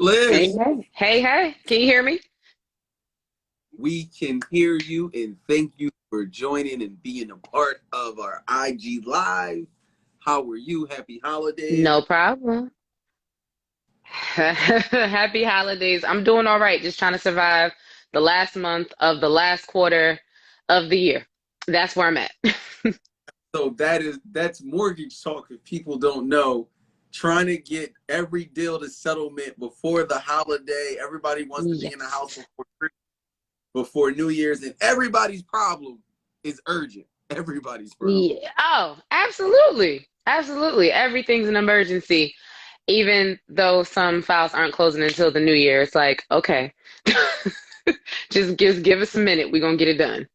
Hey, Liz, hey, hey, hey, can you hear me? we can hear you and thank you for joining and being a part of our IG Live. How are you? Happy holidays. No problem. Happy holidays. I'm doing all right, just trying to survive the last month of the last quarter of the year. That's where I'm at. So that's mortgage talk if people don't know. Trying to get every deal to settlement before the holiday. Everybody wants to be in the house Yes. before New Year's, and everybody's problem is urgent. Everybody's problem. Yeah. Oh, absolutely. Absolutely. Everything's an emergency, even though some files aren't closing until the new year. It's like, okay, just give us a minute. We're gonna get it done.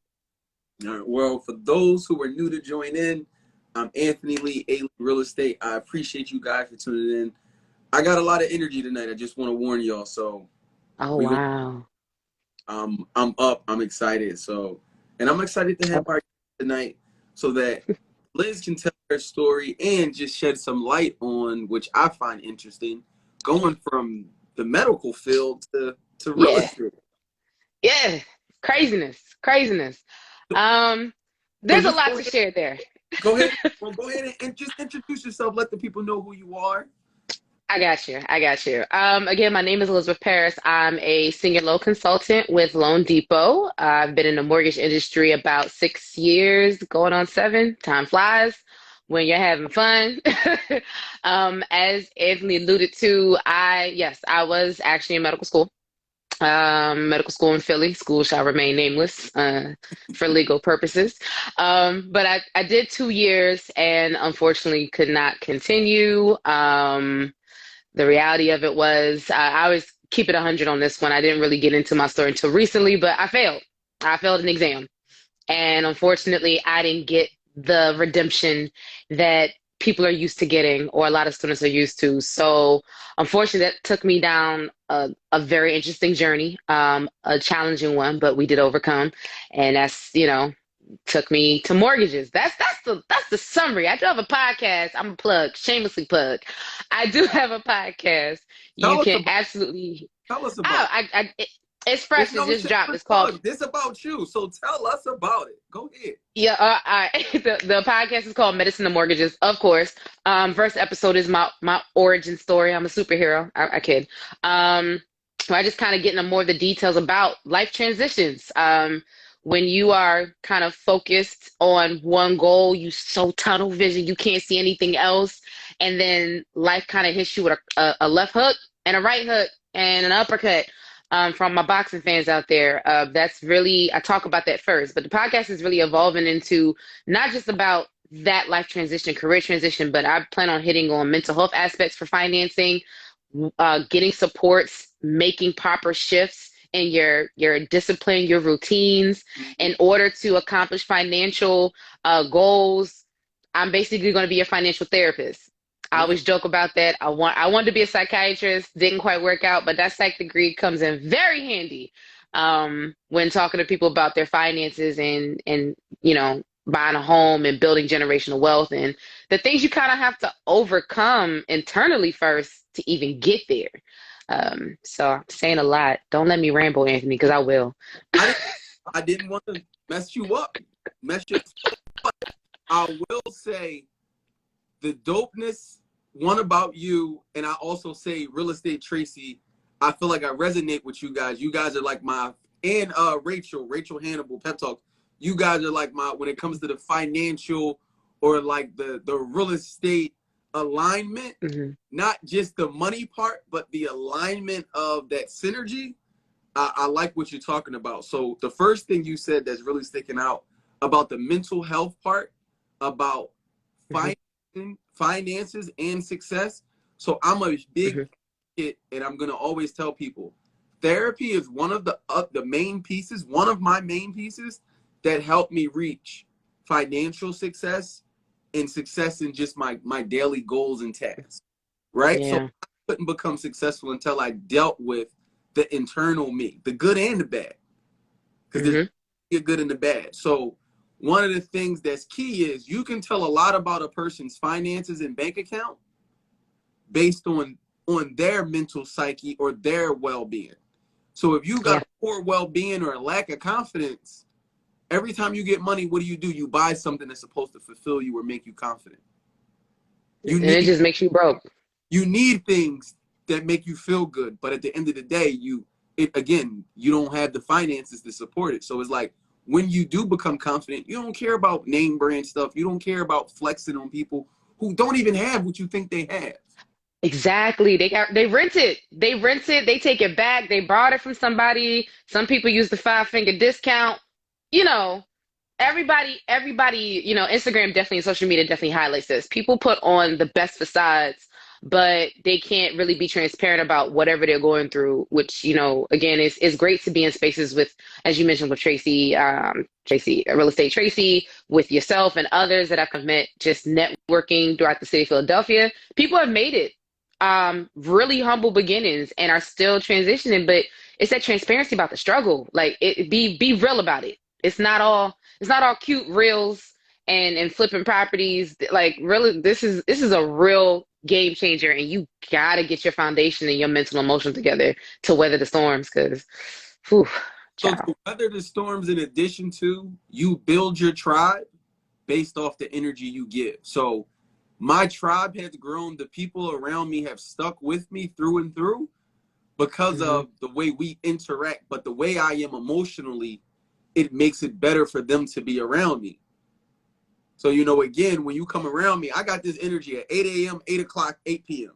All right. Well, for those who are new to join in, I'm Anthony Lee, A. Lee Real Estate. I appreciate you guys for tuning in. I got a lot of energy tonight. I just want to warn y'all. So Oh, we going wow. I'm up. I'm excited. And I'm excited to have our tonight so that Liz can tell her story and just shed some light on which I find interesting, going from the medical field to real Yeah. estate. Yeah, craziness, craziness. So, Um, so there's a just lot to share there. go ahead. Well, go ahead and just introduce yourself. Let the people know who you are. I got you. I got you. Again, my name is Elizabeth Paris. I'm a senior loan consultant with Loan Depot. I've been in the mortgage industry about 6 years, going on seven. Time flies when you're having fun. As Anthony alluded to, yes, I was actually in medical school in Philly. School shall remain nameless for legal purposes. But I did 2 years and unfortunately could not continue. The reality of it was I always keep it 100 on this one. I didn't really get into my story until recently, but I failed. I failed an exam. And unfortunately, I didn't get the redemption that people are used to getting, or a lot of students are used to. So, unfortunately, that took me down a very interesting journey, a challenging one, but we did overcome. And took me to mortgages. That's the summary. I do have a podcast. I'm a plug, shamelessly plug. I do have a podcast. You Tell us can about. absolutely. Tell us Oh, about. it's It's fresh. It no just dropped. shameless It's called plug. This about you. So tell us about it. Go ahead. Yeah, the podcast is called Medicine and Mortgages, of course. First episode is my origin story. I'm a superhero. I kid. I just kind of get into more of the details about life transitions. When you are kind of focused on one goal, you so tunnel vision, you can't see anything else, and then life kind of hits you with a left hook and a right hook and an uppercut from my boxing fans out there. That's really, I talk about that first, but the podcast is really evolving into not just about that life transition, career transition, but I plan on hitting on mental health aspects for financing, getting supports, making proper shifts in your discipline, your routines in order to accomplish financial goals. I'm basically going to be a financial therapist. I Mm. always joke about that. I wanted to be a psychiatrist, didn't quite work out, but that psych degree comes in very handy when talking to people about their finances and buying a home and building generational wealth and the things you kind of have to overcome internally first to even get there. So I'm saying a lot. Don't let me ramble, Anthony, because I will. I didn't. I didn't want to mess you up. Mess you. I will say the dopeness one about you, and I also say real estate Tracy. I feel like I resonate with you guys. You guys are like my and Rachel Hannibal Pep Talk. You guys are like my when it comes to the financial or like the real estate alignment, Hmm. not just the money part, but the alignment of that synergy. I like what you're talking about. So the first thing you said that's really sticking out about the mental health part, about Hmm. finances and success. So I'm a big Hmm. kid, and I'm gonna always tell people, therapy is one of the main pieces, one of my main pieces that helped me reach financial success and success in just my daily goals and tasks. Right. So Yeah. I couldn't become successful until I dealt with the internal me, the good and the bad, because there's Hmm. the good and the bad. So one of the things that's key is you can tell a lot about a person's finances and bank account based on on their mental psyche or their well-being. So if you got Yeah. a poor well-being or a lack of confidence, every time you get money, what do? You buy something that's supposed to fulfill you or make you confident. You And it need just makes you broke. you need things that make you feel good, but at the end of the day, you don't have the finances to support it. So it's like when you do become confident, you don't care about name brand stuff. You don't care about flexing on people who don't even have what you think they have. Exactly. They rent it. They rent it. They take it back. They borrowed it from somebody. Some people use the 5 finger discount. You know, everybody, Instagram definitely and social media definitely highlights this. People put on the best facades, but they can't really be transparent about whatever they're going through, which, again, is great to be in spaces with, as you mentioned, with Tracy, real estate Tracy, with yourself and others that I've met just networking throughout the city of Philadelphia. People have made it. Really humble beginnings and are still transitioning, but it's that transparency about the struggle. Like be real about it. It's not all cute reels and flipping properties. Like really, this is a real game changer, and you gotta get your foundation and your mental and emotional together to weather the storms. Because, whew, So child. to weather the storms, in addition to you build your tribe based off the energy you give. So my tribe has grown. The people around me have stuck with me through and through because Hmm. of the way we interact. But the way I am emotionally, it makes it better for them to be around me. So, again, when you come around me, I got this energy at 8 a.m., 8 o'clock, 8 p.m.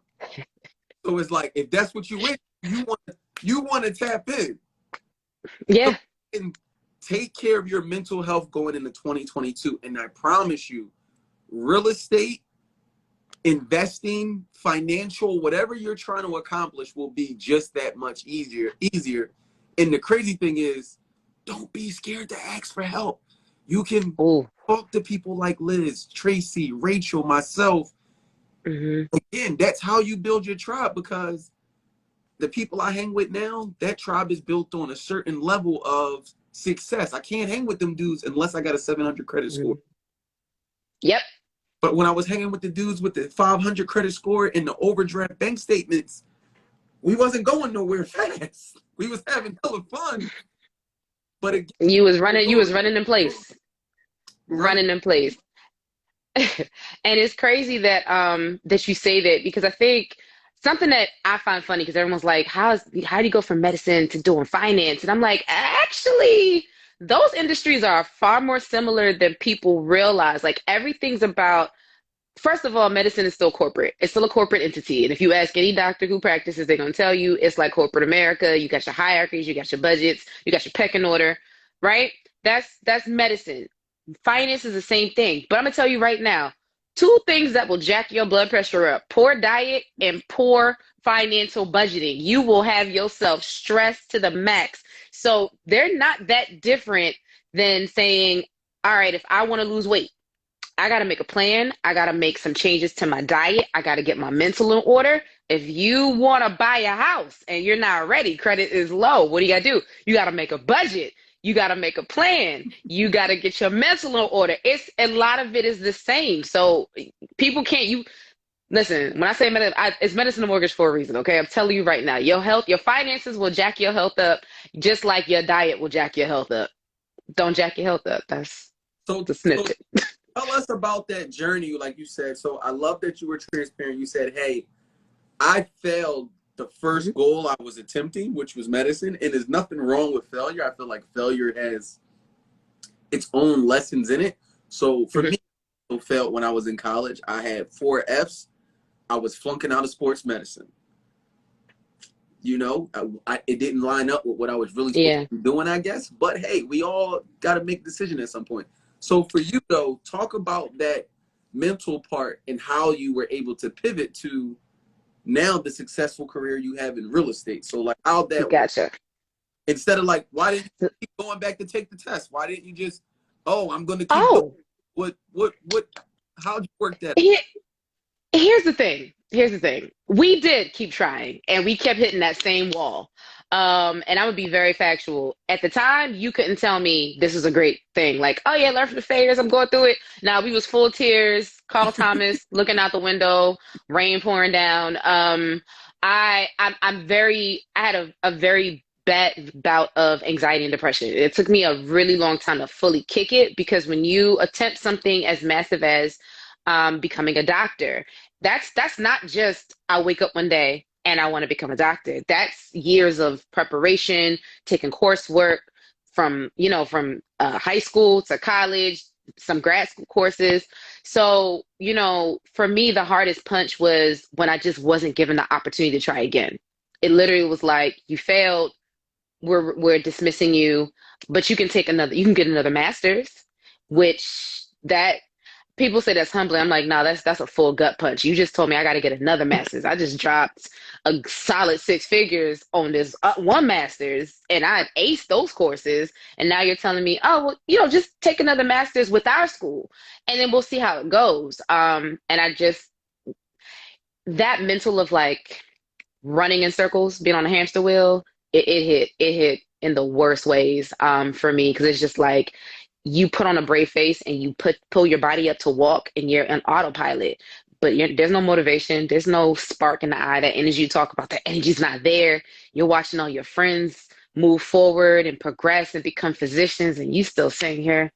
So it's like, if that's what you want to tap in. So Yeah. you can take care of your mental health going into 2022. And I promise you, real estate, investing, financial, whatever you're trying to accomplish will be just that much easier. And the crazy thing is, don't be scared to ask for help. You can Oh. talk to people like Liz, Tracy, Rachel, myself. Hmm. Again, that's how you build your tribe, because the people I hang with now, that tribe is built on a certain level of success. I can't hang with them dudes unless I got a 700 credit score. Yep. But when I was hanging with the dudes with the 500 credit score and the overdraft bank statements, we wasn't going nowhere fast. We was having hella fun. But again, You was running in place. running. Running in place. And it's crazy that you say that, because I think something that I find funny, because everyone's like, how do you go from medicine to doing finance? And I'm like, actually, those industries are far more similar than people realize. Like everything's about, first of all, medicine is still corporate. It's still a corporate entity. And if you ask any doctor who practices, they're gonna tell you it's like corporate America. You got your hierarchies, you got your budgets, you got your pecking order, right? That's medicine. Finance is the same thing. But I'm gonna tell you right now, two things that will jack your blood pressure up: poor diet and poor financial budgeting. You will have yourself stressed to the max. So they're not that different than saying, all right, if I want to lose weight, I got to make a plan. I got to make some changes to my diet. I got to get my mental in order. If you want to buy a house and you're not ready, credit is low, what do you got to do? You got to make a budget. You got to make a plan. You got to get your mental in order. It's a lot of it is the same. So people can't, you listen, when I say medicine, it's medicine and mortgage for a reason. Okay. I'm telling you right now, your health, your finances will jack your health up just like your diet will jack your health up. Don't jack your health up. That's So, the so snippet. tell us about that journey, like you said. So I love that you were transparent. You said, hey, I failed the first goal I was attempting, which was medicine. And there's nothing wrong with failure. I feel like failure has its own lessons in it. So for Mhm. me, I failed when I was in college. I had 4 Fs. I was flunking out of sports medicine. It didn't line up with what I was really supposed Yeah. to be doing, I guess. But hey, we all got to make a decision at some point. So for you, though, talk about that mental part and how you were able to pivot to now the successful career you have in real estate. So like, how'd that work? Gotcha. Instead of like, why didn't you keep going back to take the test? Why didn't you just, oh, I'm going to keep going? Oh, What, how'd you work that? here, here's the thing. Here's the thing. We did keep trying and we kept hitting that same wall. And I would be very factual. At the time, you couldn't tell me this is a great thing. Like, oh yeah, learn from the failures. I'm going through it. Now we was full tears, Carl Thomas looking out the window, rain pouring down. I had a very bad bout of anxiety and depression. It took me a really long time to fully kick it because when you attempt something as massive as becoming a doctor, that's not just I wake up one day and I want to become a doctor. That's years of preparation, taking coursework from high school to college, some grad school courses. So, for me, the hardest punch was when I just wasn't given the opportunity to try again. It literally was like, you failed, we're dismissing you, but you can get another master's, which that people say that's humbling. I'm like, no, that's a full gut punch. You just told me I got to get another master's. I just dropped a solid six figures on this one master's, and I aced those courses. And now you're telling me, oh, well, just take another master's with our school, and then we'll see how it goes. And I just that mental of like running in circles, being on a hamster wheel, it hit in the worst ways for me because it's just like you put on a brave face and you pull your body up to walk and you're an autopilot, but there's no motivation, there's no spark in the eye. That energy you talk about, that energy's not there. You're watching all your friends move forward and progress and become physicians, and you still sitting here.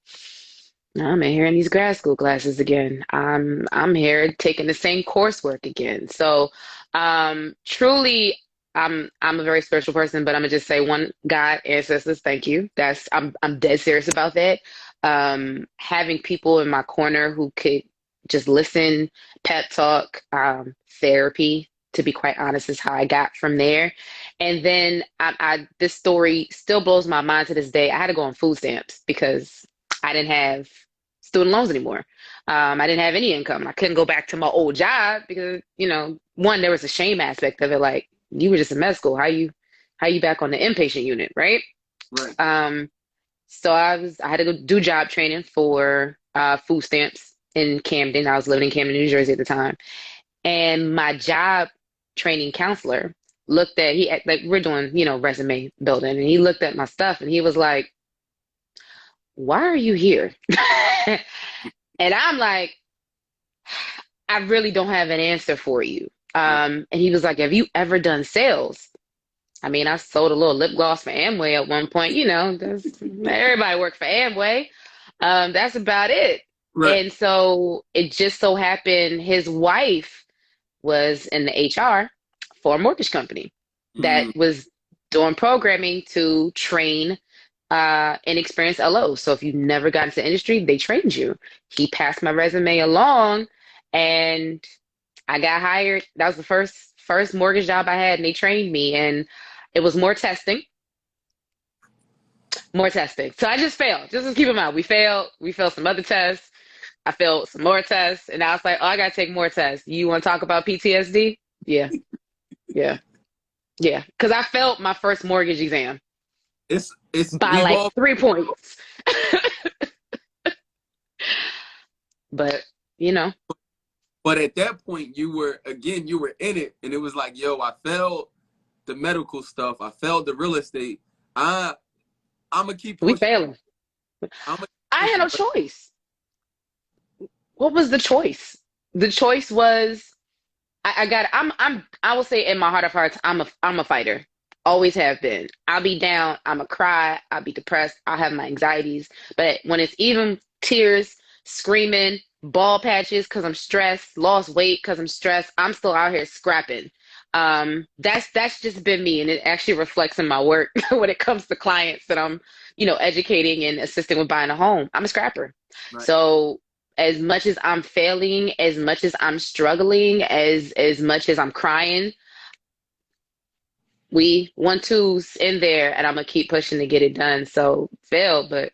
I'm in here in these grad school classes again. I'm here taking the same coursework again. So, truly, I'm a very spiritual person, but I'm gonna just say one, God, ancestors, thank you. I'm dead serious about that. Having people in my corner who could just listen, pep talk, therapy, to be quite honest, is how I got from there. And then this story still blows my mind to this day. I had to go on food stamps because I didn't have student loans anymore. I didn't have any income. I couldn't go back to my old job because, one, there was a shame aspect of it. Like, you were just in med school. How you back on the inpatient unit, right? Right. So I had to go do job training for food stamps in Camden. I was living in Camden, New Jersey at the time. And my job training counselor looked at, like, we're doing, resume building, and he looked at my stuff and he was like, why are you here? And I'm like, I really don't have an answer for you. And he was like, have you ever done sales? I mean, I sold a little lip gloss for Amway at one point. Everybody worked for Amway. That's about it. Right. And so it just so happened his wife was in the HR for a mortgage company that was doing programming to train inexperienced LOs. So if you never got into the industry, they trained you. He passed my resume along and I got hired. That was the first mortgage job I had, and they trained me, and it was more testing. More testing. So I just failed. Just to keep in mind, we failed. We failed some other tests. I failed some more tests, and I was like, oh, I gotta take more tests. You want to talk about PTSD? Yeah. Yeah. Yeah. Because I failed my first mortgage exam It's by we've like all 3 points. But, but at that point you were in it, and it was like, yo, I failed the medical stuff, I failed the real estate. I'm gonna keep we pushing. failing. I'm gonna I keep had no pushing. choice. What was the choice? The choice was I will say in my heart of hearts, I'm a fighter. Always have been. I'll be down, I'm a cry, I'll be depressed, I'll have my anxieties. But when it's even tears, screaming, ball patches because I'm stressed, lost weight because I'm stressed, I'm still out here scrapping. That's just been me, and it actually reflects in my work when it comes to clients that I'm, educating and assisting with buying a home. I'm a scrapper. Right. So as much as I'm failing, as much as I'm struggling, as much as I'm crying, we 1-2's in there, and I'm gonna keep pushing to get it done. So fail, but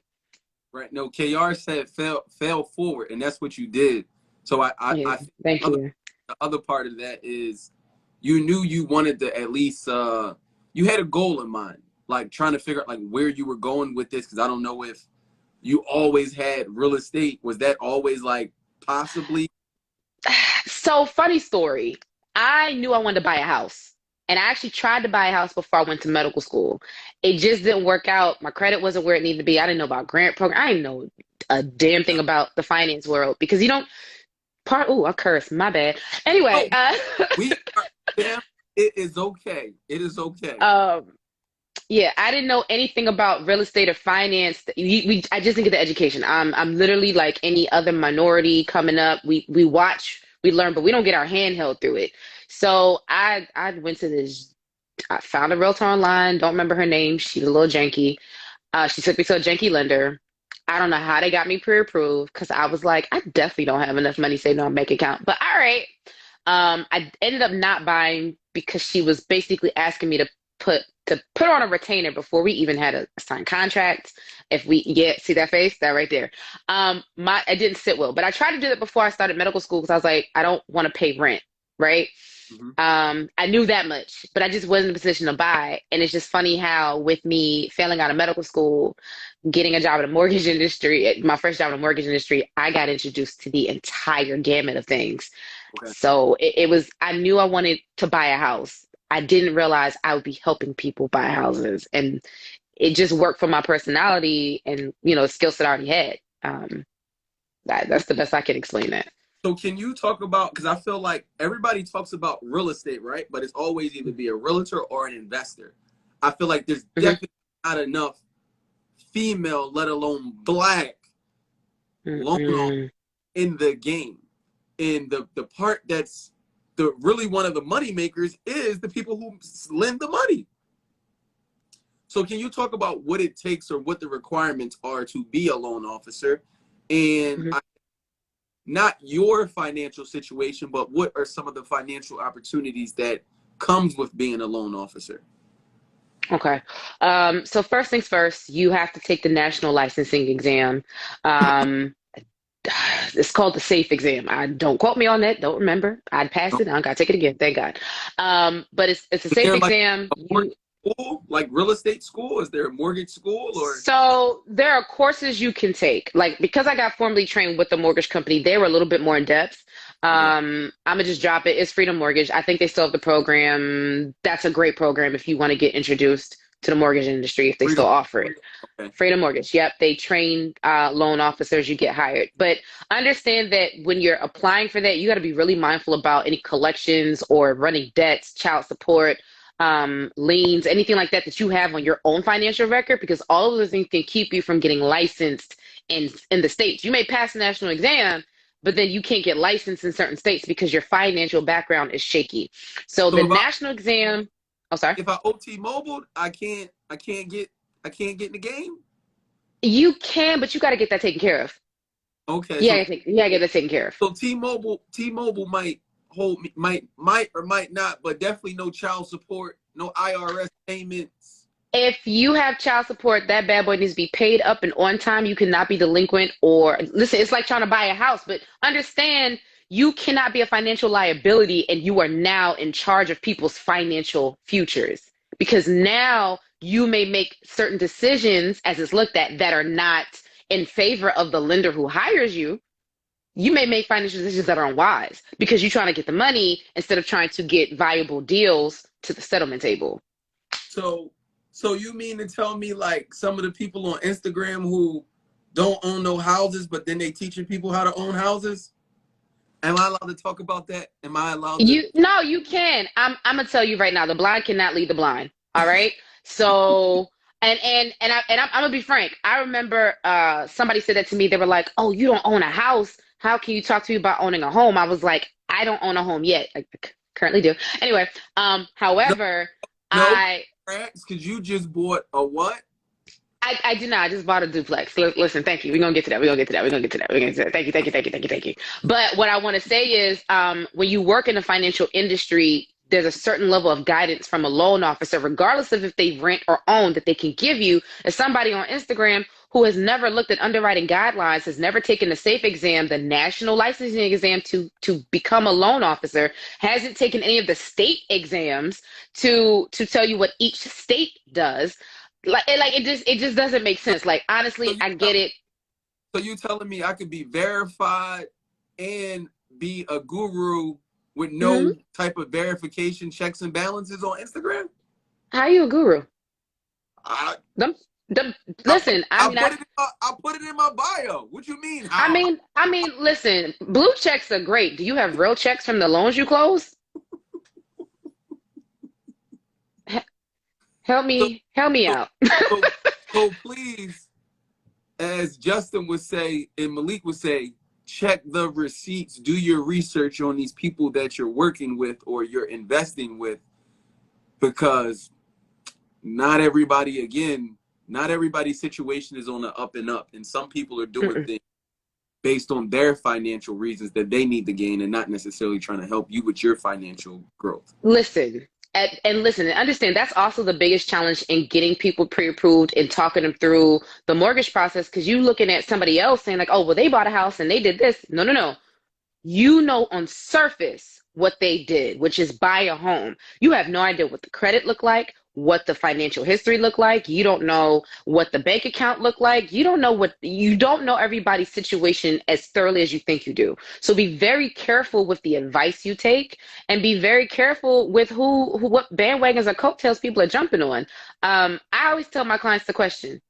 Right. No, KR said fail forward, and that's what you did. So yeah, I think thank you. the other part of that is you knew you wanted to at least you had a goal in mind, like trying to figure out like where you were going with this, because I don't know if you always had real estate. Was that always like possibly? So funny story. I knew I wanted to buy a house. And I actually tried to buy a house before I went to medical school. It just didn't work out. My credit wasn't where it needed to be. I didn't know about grant program. I didn't know a damn thing about the finance world because you don't I cursed. My bad. Anyway, Oh, we are, yeah. It is okay. It is okay. Um, yeah, I didn't know anything about real estate or finance. I just didn't get the education. I'm literally like any other minority coming up. We watch, we learn, but we don't get our hand held through it. So I went to this. I found a realtor online. Don't remember her name. She's a little janky. She took me to a janky lender. I don't know how they got me pre-approved because I was like, I definitely don't have enough money saved on my bank account. But all right. I ended up not buying because she was basically asking me to put on a retainer before we even had a signed contract. If we get see that face, that right there. My it didn't sit well, but I tried to do that before I started medical school because I was like, I don't want to pay rent, right? Mhm. I knew that much, but I just wasn't in a position to buy. And it's just funny how with me failing out of medical school, getting a job in the mortgage industry, my first job in the mortgage industry, I got introduced to the entire gamut of things. Okay. So it was, I knew I wanted to buy a house. I didn't realize I would be helping people buy houses. And it just worked for my personality and, skill set I already had. That's the best I can explain that. So can you talk about, because I feel like everybody talks about real estate, right? But it's always either be a realtor or an investor. I feel like there's Hmm. definitely not enough female, let alone black, loan Mm-mm. in the game. And the part that's the really one of the money makers is the people who lend the money. So can you talk about what it takes or what the requirements are to be a loan officer? And Mhm. not your financial situation, but what are some of the financial opportunities that comes with being a loan officer? Okay. So first things first, you have to take the national licensing exam. Um, it's called the SAFE exam. I don't quote me on that. Don't remember. I'd passed it. I gotta take it again. Thank God. But it's a Is SAFE there like exam. a mortgage school, like real estate school? Is there a mortgage school or? So there are courses you can take. Like because I got formally trained with the mortgage company, they were a little bit more in depth. Okay. I'm gonna just drop it. It's Freedom Mortgage. I think they still have the program. That's a great program if you want to get introduced to the mortgage industry, if they still Freedom. offer it. Okay. Freedom Mortgage. Yep, they train loan officers. You get hired, but understand that when you're applying for that, you got to be really mindful about any collections or running debts, child support, liens, anything like that that you have on your own financial record, because all of those things can keep you from getting licensed in the states. You may pass the national exam, but then you can't get licensed in certain states because your financial background is shaky. So the So if I national exam. Oh, sorry. if I OT mobile, I can't get in the game. You can, but you got to get that taken care of. Okay. Yeah, So you gotta get that taken care of. T-Mobile might hold me, might or might not, but definitely no child support, no IRS payments. If you have child support, that bad boy needs to be paid up and on time. You cannot be delinquent or listen, it's like trying to buy a house, but understand you cannot be a financial liability and you are now in charge of people's financial futures because now you may make certain decisions as it's looked at that are not in favor of the lender who hires you. You may make financial decisions that are unwise because you're trying to get the money instead of trying to get viable deals to the settlement table. So so you mean to tell me like some of the people on Instagram who don't own no houses, but then they teaching people how to own houses? Am I allowed to talk about that? Am I allowed to? You no, you can. I'm gonna tell you right now, the blind cannot lead the blind. All right. So I'm gonna be frank. I remember somebody said that to me. They were like, "Oh, you don't own a house. How can you talk to me about owning a home?" I was like, "I don't own a home yet. I currently do." Anyway, No, however, no, I because you just bought a what? I did not. I just bought a duplex. Listen, thank you. We're gonna get to that. We're gonna get to that. We're gonna get to that. We're gonna get to that. Thank you. Thank you. Thank you. Thank you. Thank you. But what I want to say is, when you work in the financial industry, there's a certain level of guidance from a loan officer, regardless of if they rent or own, that they can give you. As somebody on Instagram who has never looked at underwriting guidelines, has never taken the SAFE exam, the national licensing exam to become a loan officer, hasn't taken any of the state exams to tell you what each state does like it just doesn't make sense. Like So honestly, you I get tell, it. so you telling me I could be verified and be a guru with Hmm. no type of verification checks and balances on Instagram? How are you a guru? I Them, them, I put listen, I I mean, put it in I put it in my bio. What you mean I how? mean, I mean, listen, blue checks are great. Do you have real checks from the loans you close? So, help me so, out. so, so please, as Justin would say and Malik would say, check the receipts, do your research on these people that you're working with or you're investing with, because not everybody, again, not everybody's situation is on the up and up. And some people are doing Mm-mm. things based on their financial reasons that they need to gain and not necessarily trying to help you with your financial growth. Listen, and listen, and understand that's also the biggest challenge in getting people pre-approved and talking them through the mortgage process because you looking at somebody else saying like, oh, well, they bought a house and they did this. No, no, no. You know on surface what they did, which is buy a home. You have no idea what the credit looked like, what the financial history looked like. You don't know what the bank account looked like. You don't know everybody's situation as thoroughly as you think you do. So be very careful with the advice you take and be very careful with what bandwagons or coattails people are jumping on. I always tell my clients to question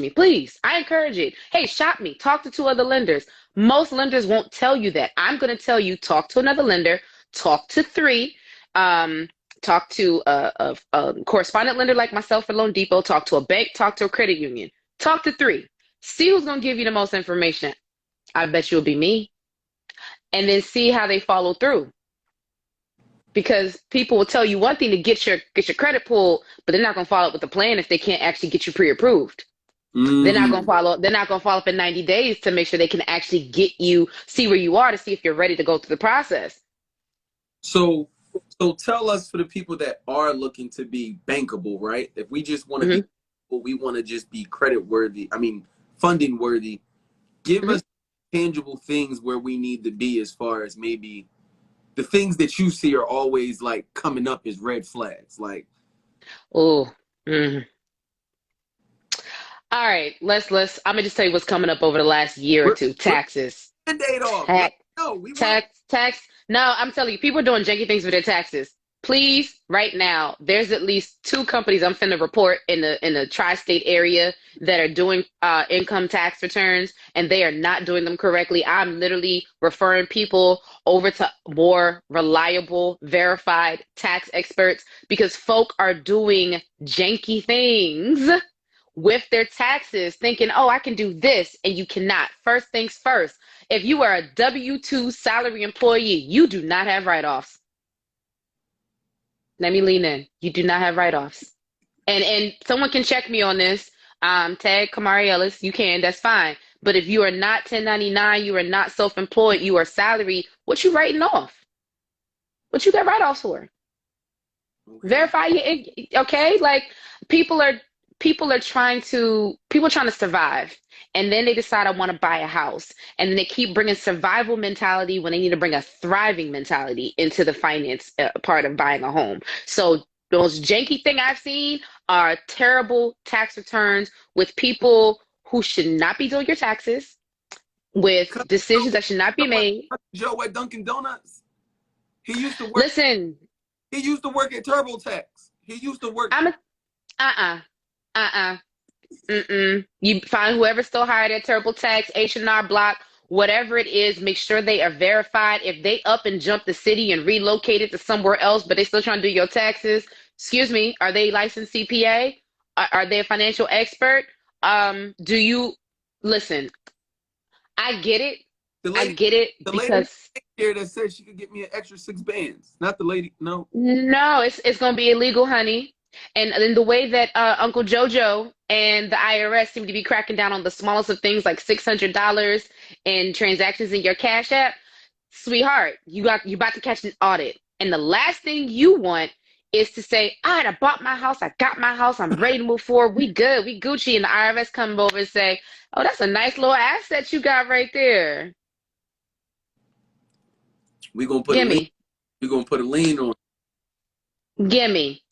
me, please. I encourage it. Hey, shop me, talk to two other lenders. Most lenders won't tell you that. I'm going to tell you, talk to another lender, talk to three, talk to a correspondent lender like myself at Loan Depot, talk to a bank, talk to a credit union, talk to three. See who's going to give you the most information. I bet you'll be me. And then see how they follow through. Because people will tell you one thing to get your credit pulled, but they're not going to follow up with a plan if they can't actually get you pre-approved. They're not gonna Mm. follow. They're not gonna follow up in 90 days to make sure they can actually get you, see where you are to see if you're ready to go through the process. So, so tell us, for the people that are looking to be bankable, right? If we just want to hmm be, we want to just be credit worthy, I mean, funding worthy, give hmm us tangible things where we need to be, as far as maybe the things that you see are always like coming up as red flags. Like, Oh, mm. All right. I'm gonna just tell you what's coming up over the last year or rip, two. rip Taxes. the Band-Aid off. Let Tax. us know. We want to. Tax. No, I'm telling you, people are doing janky things with their taxes. Please, right now, there's at least two companies I'm finna report in the tri-state area that are doing income tax returns, and they are not doing them correctly. I'm literally referring people over to more reliable, verified tax experts because folk are doing janky things with their taxes, thinking, oh, I can do this, and you cannot. First things first, if you are a W-2 salary employee, you do not have write-offs. Let me lean in. You do not have write-offs. And someone can check me on this. Tag Kamari Ellis. You can. That's fine. But if you are not 1099, you are not self-employed, you are salary, what you writing off? What you got write-offs for? Okay. Verify your, okay? Like people are people are trying to survive. And then they decide I want to buy a house. And then they keep bringing survival mentality when they need to bring a thriving mentality into the finance part of buying a home. So the most janky thing I've seen are terrible tax returns with people who should not be doing your taxes, with Cousin decisions that should not be Joe at, made. Joe at Dunkin' Donuts. He used to work. Listen, He used to work at TurboTax. He used to work. I'm a uh-uh, uh-uh. Mm-mm. You find whoever's still hired at Turbo Tax, H&R Block, whatever it is, make sure they are verified. If they up and jump the city and relocated to somewhere else, but they still trying to do your taxes, excuse me, are they licensed CPA? Are they a financial expert? Do you listen? I get it. The I lady, get it the lady because here that said she could get me an extra 6 bands. Not the lady. No. no, it's gonna be illegal, honey. And then the way that Uncle Jojo and the IRS seem to be cracking down on the smallest of things like $600 in transactions in your Cash App, sweetheart, you about to catch an audit. And the last thing you want is to say, all right, I bought my house, I got my house, I'm ready to move forward, we good, we Gucci, and the IRS come over and say, oh, that's a nice little asset you got right there. We gonna put a lien. Gimme, We gonna put a lien on. gimme.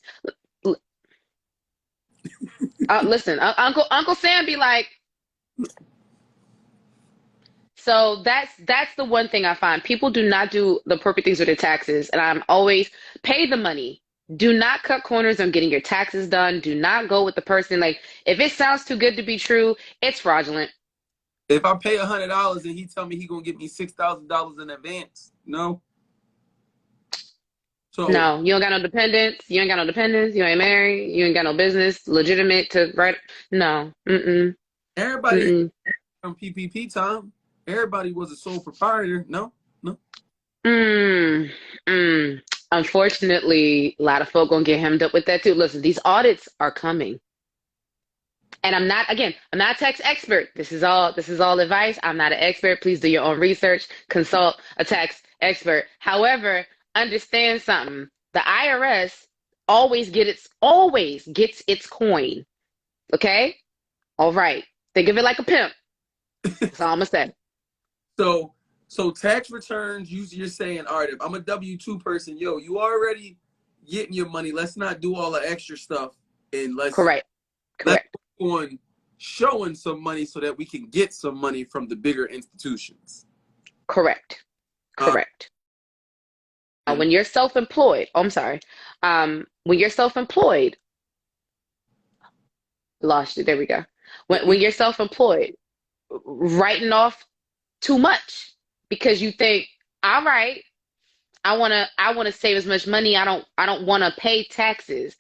Listen, Uncle Sam be like, so that's the one thing I find. People do not do the appropriate things with their taxes, and I'm always pay the money. Do not cut corners on getting your taxes done. Do not go with the person like if it sounds too good to be true, it's fraudulent. If I pay $100 and he tell me he gonna get me $6,000 in advance, no. So No, you don't got no dependents. You ain't got no dependents. You ain't married. You ain't got no business legitimate to write. No. Mm-mm. everybody had Mm-mm. from PPP time. Everybody was a sole proprietor. No, no. Mm. Mm. Unfortunately, a lot of folk gonna get hemmed up with that too. Listen, these audits are coming. And I'm not, again, I'm not a tax expert. This is all advice. I'm not an expert. Please do your own research. Consult a tax expert. However, understand something. The IRS always gets its coin. Okay? All right. Think of it like a pimp. That's all I'm gonna say. So so tax returns, you're saying, all right, if I'm a W-2 person, yo, you already getting your money. Let's not do all the extra stuff and Correct. let's Correct. go on showing some money so that we can get some money from the bigger institutions. Correct. Uh, Correct. Now, and when you're self-employed, oh, I'm sorry. When you're self-employed, lost you. There we go. When you're self-employed, writing off too much because you think, all right, I wanna save as much money. I don't wanna pay taxes.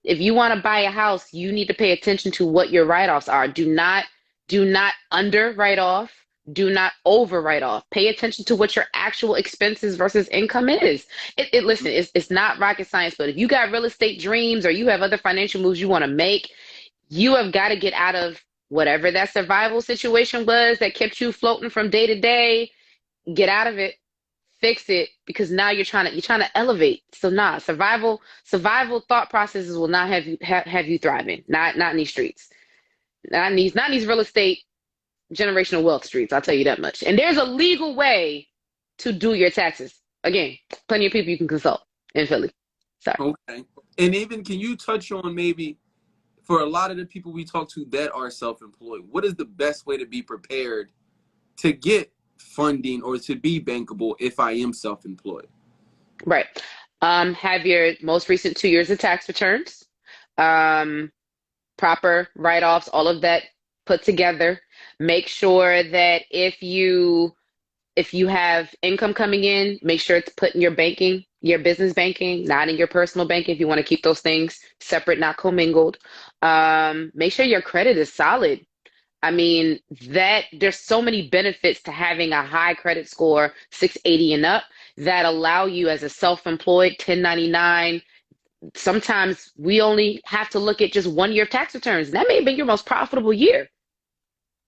If you want to buy a house, you need to pay attention to what your write-offs are. Do not under write off. Do not over write off. Pay attention to what your actual expenses versus income is. Listen, it's not rocket science, but if you got real estate dreams or you have other financial moves you want to make, you have got to get out of whatever that survival situation was that kept you floating from day to day. Get out of it, fix it, because now you're trying to elevate. So nah, survival thought processes will not have you thriving. Not in these streets. Not in these real estate generational wealth streets. I'll tell you that much. And there's a legal way to do your taxes. Again, plenty of people you can consult in Philly. Sorry. okay. And even can you touch on maybe for a lot of the people we talk to that are self-employed, what is the best way to be prepared to get funding or to be bankable if I am self-employed? Right. Have your most recent 2 years of tax returns. Um, Proper write-offs, all of that put together. Make sure that if you have income coming in, make sure it's put in your banking, your business banking, not in your personal banking if you want to keep those things separate, not commingled. Make sure your credit is solid. I mean, that there's so many benefits to having a high credit score, 680 and up, that allow you as a self-employed 1099. Sometimes we only have to look at just 1 year of tax returns. That may have been your most profitable year.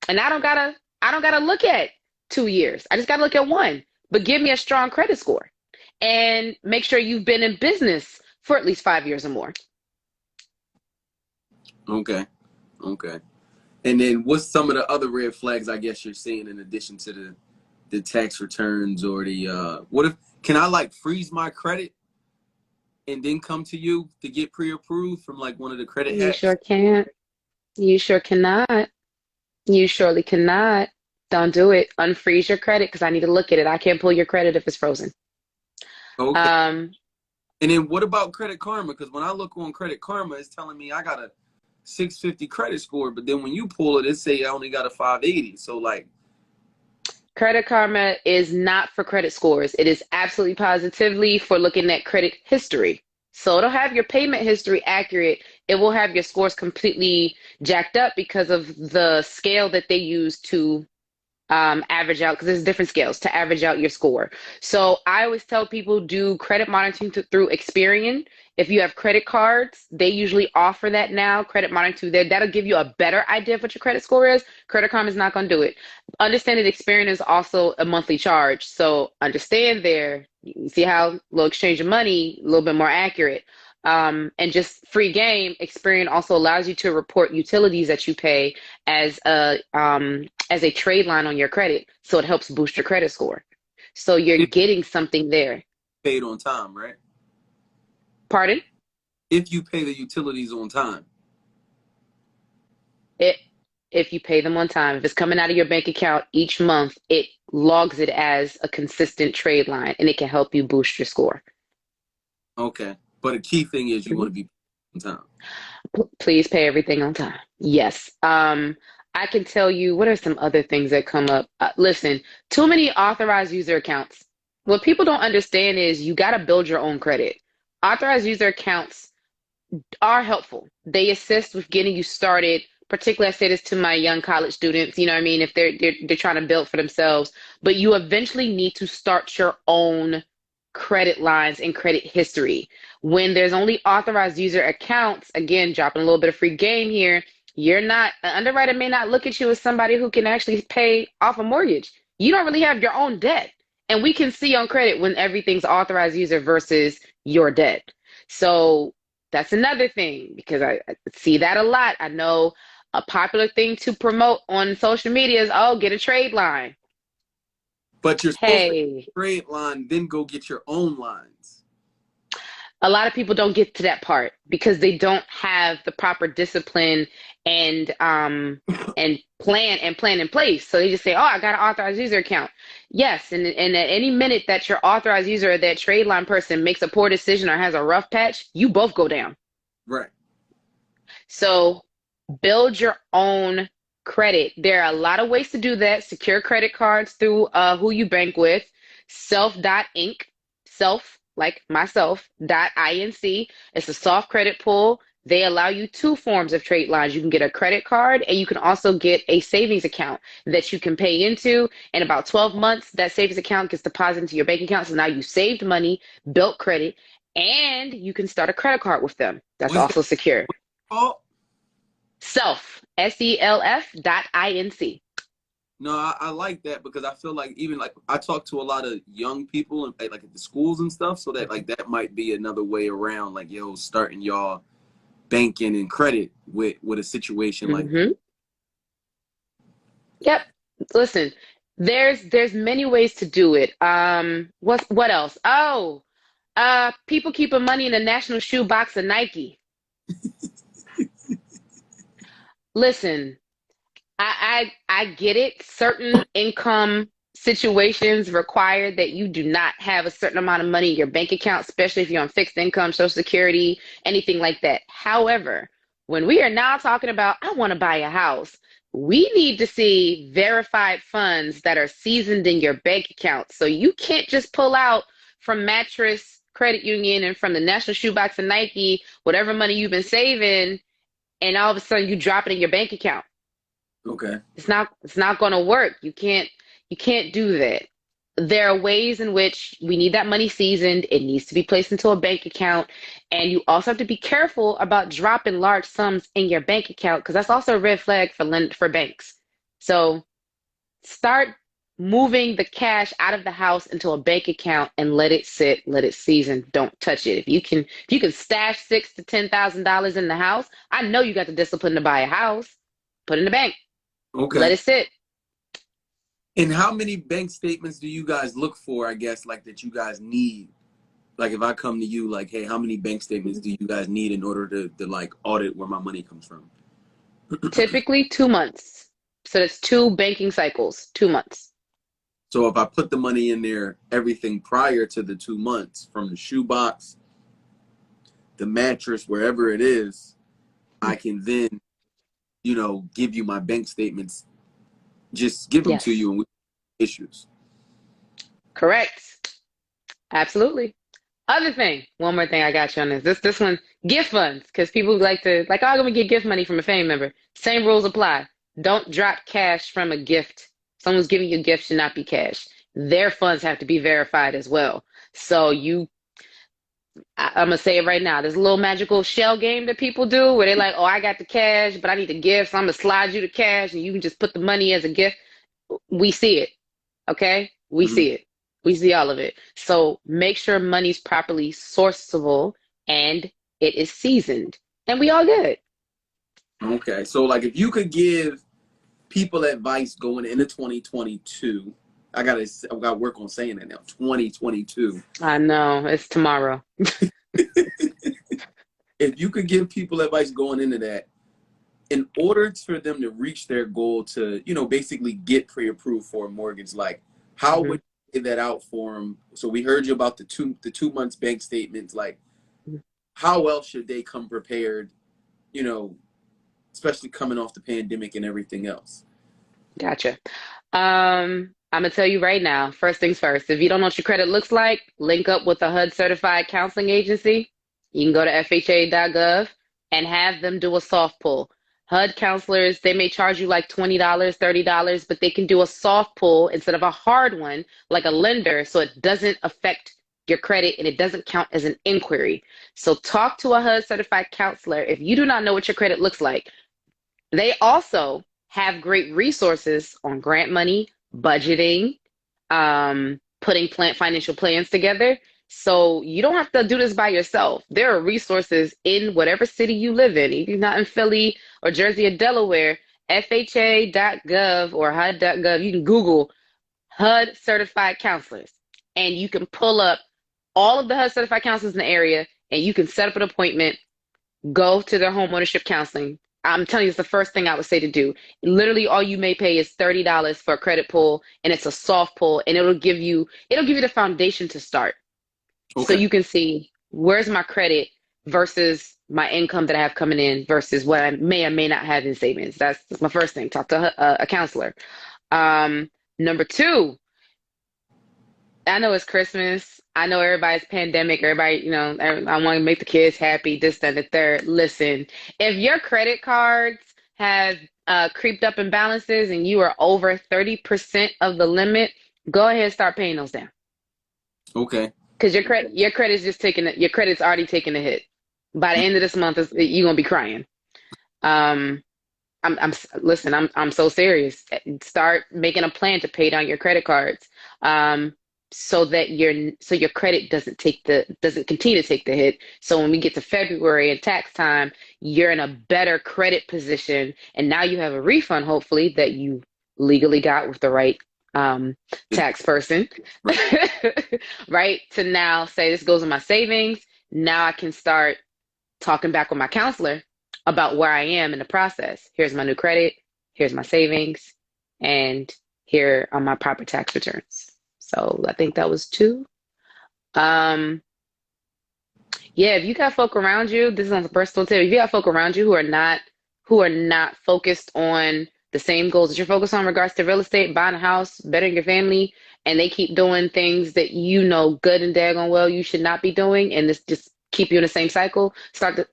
And I don't gotta look at 2 years. I just gotta look at one. But give me a strong credit score and make sure you've been in business for at least 5 years or more. Okay. Okay. And then what's some of the other red flags I guess you're seeing in addition to the tax returns or the what if can I like freeze my credit and then come to you to get pre-approved from like one of the credit You hacks? sure can't. You sure cannot. You surely cannot. Don't do it. Unfreeze your credit because I need to look at it. I can't pull your credit if it's frozen. Okay. Um, And then what about Credit Karma? Because when I look on Credit Karma, it's telling me I got a 650 credit score, but then when you pull it, it say I only got a 580. So like, Credit Karma is not for credit scores. It is absolutely positively for looking at credit history. So it'll have your payment history accurate. It will have your scores completely jacked up because of the scale that they use to average out, because there's different scales to average out your score. So I always tell people do credit monitoring through Experian. If you have credit cards, they usually offer that now. Credit monitoring there, that'll give you a better idea of what your credit score is. Credit Karma is not going to do it. Understand that Experian is also a monthly charge. So understand there, you see how little exchange of money, a little bit more accurate. And just free game, Experian also allows you to report utilities that you pay as a trade line on your credit. So it helps boost your credit score. So you're if getting something there. paid on time, right? Pardon? If you pay the utilities on time. It If you pay them on time, if it's coming out of your bank account each month, it logs it as a consistent trade line and it can help you boost your score. Okay. But a key thing is you want Mhm. to be on time. Please pay everything on time. Yes. I can tell you what are some other things that come up. Listen, too many authorized user accounts. What people don't understand is you got to build your own credit. Authorized user accounts are helpful. They assist with getting you started. Particularly, I say this to my young college students, you know what I mean, if they're trying to build for themselves, but you eventually need to start your own credit lines and credit history. When there's only authorized user accounts, again, dropping a little bit of free game here, you're not, an underwriter may not look at you as somebody who can actually pay off a mortgage. You don't really have your own debt. And we can see on credit when everything's authorized user versus your debt. So that's another thing because I see that a lot. I know a popular thing to promote on social media is, oh, get a trade line. But you're supposed to Hey, trade line, then go get your own lines. a lot of people don't get to that part because they don't have the proper discipline and plan in place. So they just say, "Oh, I got an authorized user account." Yes, and at any minute that your authorized user or that trade line person makes a poor decision or has a rough patch, you both go down. Right. So build your own credit. There are a lot of ways to do that. Secure credit cards through who you bank with. Self.inc, self, like myself, .inc. It's a soft credit pool. They allow you two forms of trade lines. You can get a credit card and you can also get a savings account that you can pay into. In about 12 months, that savings account gets deposited into your bank account. So now you saved money, built credit, and you can start a credit card with them. That's What's that also secure. called? Self, SELF.inc. No, I like that because I feel like even like I talk to a lot of young people and like at the schools and stuff, so that like that might be another way around, like yo, starting y'all banking and credit with a situation like that. Mm-hmm. Yep. Listen, there's many ways to do it. What else? Oh, people keeping money in the national shoe box of Nike. Listen, I get it. Certain income situations require that you do not have a certain amount of money in your bank account, especially if you're on fixed income, Social Security, anything like that. However, when we are now talking about, I want to buy a house, we need to see verified funds that are seasoned in your bank account. So you can't just pull out from Mattress Credit Union and from the National Shoebox and Nike, whatever money you've been saving, and all of a sudden you drop it in your bank account. Okay. It's not going to work. You can't do that. There are ways in which we need that money seasoned. It needs to be placed into a bank account, and you also have to be careful about dropping large sums in your bank account because that's also a red flag for banks. So start moving the cash out of the house into a bank account and let it sit, let it season. Don't touch it. If you can stash $6,000 to $10,000 in the house, I know you got the discipline to buy a house. Put it in the bank. Let Okay. it sit. And how many bank statements do you guys look for, I guess, like that you guys need? Like if I come to you like, hey, how many bank statements do you guys need in order to like audit where my money comes from? Typically 2 months. So that's two banking cycles, 2 months. So if I put the money in there, everything prior to the 2 months, from the shoebox, the mattress, wherever it is, I can then, give you my bank statements, just give them to Yes, you and we issues. correct. Absolutely. Other thing, one more thing I got you on this. This one, gift funds, because people like to like, oh, I'm gonna get gift money from a family member. Same rules apply. Don't drop cash from a gift. Someone's giving you a gift should not be cash. Their funds have to be verified as well. So I'm gonna say it right now. There's a little magical shell game that people do where they're like, "Oh, I got the cash, but I need the gift, so I'm gonna slide you the cash, and you can just put the money as a gift." We see it, okay? We Mm-hmm. see it. We see all of it. So make sure money's properly sourceable and it is seasoned, and we all good. Okay. So like if you could give people advice going into 2022, I gotta work on saying that now. 2022. I know it's tomorrow. If you could give people advice going into that, in order for them to reach their goal to, basically get pre-approved for a mortgage, like how Mhm. would you lay that out for them? So we heard you about the 2 months bank statements. Like how else should they come prepared? You know, especially coming off the pandemic and everything else. Gotcha. I'm gonna tell you right now, first things first, if you don't know what your credit looks like, link up with a HUD certified counseling agency. You can go to FHA.gov and have them do a soft pull. HUD counselors, they may charge you like $20, $30, but they can do a soft pull instead of a hard one, like a lender, so it doesn't affect your credit and it doesn't count as an inquiry. So talk to a HUD certified counselor if you do not know what your credit looks like. They also have great resources on grant money, budgeting, putting financial plans together. So you don't have to do this by yourself. There are resources in whatever city you live in. If you're not in Philly or Jersey or Delaware, FHA.gov or HUD.gov, you can Google HUD certified counselors and you can pull up all of the HUD certified counselors in the area and you can set up an appointment. Go to their homeownership counseling. I'm telling you, it's the first thing I would say to do. Literally, all you may pay is $30 for a credit pull, and it's a soft pull, and it'll give you the foundation to start, so Okay. you can see where's my credit versus my income that I have coming in versus what I may or may not have in savings. That's my first thing. Talk to a counselor. Um, Number two, I know it's Christmas. I know everybody's pandemic. Everybody, I want to make the kids happy, this, that, and the third. Listen, if your credit cards have creeped up in balances and you are over 30% of the limit, go ahead and start paying those down. Okay. Because your credit's just your credit's already taking a hit. By the end of this month, you're gonna be crying. Um, listen, I'm so serious. Start making a plan to pay down your credit cards, um, so your credit doesn't continue to take the hit. So when we get to February and tax time, you're in a better credit position, and now you have a refund, hopefully, that you legally got with the right um, tax person, Right. right? To now say this goes in my savings. Now I can start talking back with my counselor about where I am in the process. Here's my new credit, here's my savings, and here are my proper tax returns. So I think that was two. Um, yeah, if you got folk around you, this is on the personal tip. If you got folk around you who are not focused on the same goals that you're focused on in regards to real estate, buying a house, bettering your family, and they keep doing things that you know good and daggone well you should not be doing, and this just keep you in the same cycle, start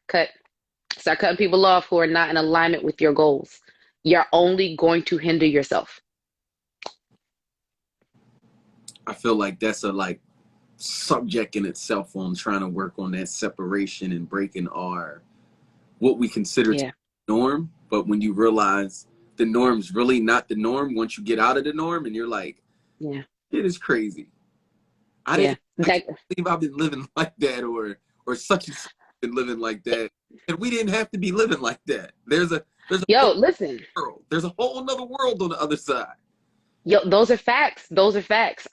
cutting people off who are not in alignment with your goals. You're only going to hinder yourself. I feel like that's a subject in itself on trying to work on that separation and breaking our what we consider to Yeah, be norm. But when you realize the norm's really not the norm, once you get out of the norm and you're like, yeah, it is crazy. yeah. I can't That, believe I've been living like that, or such and such been living like that. And we didn't have to be living like that. There's a yo, whole listen, world. There's a whole another world on the other side. yo, those are facts. Those are facts.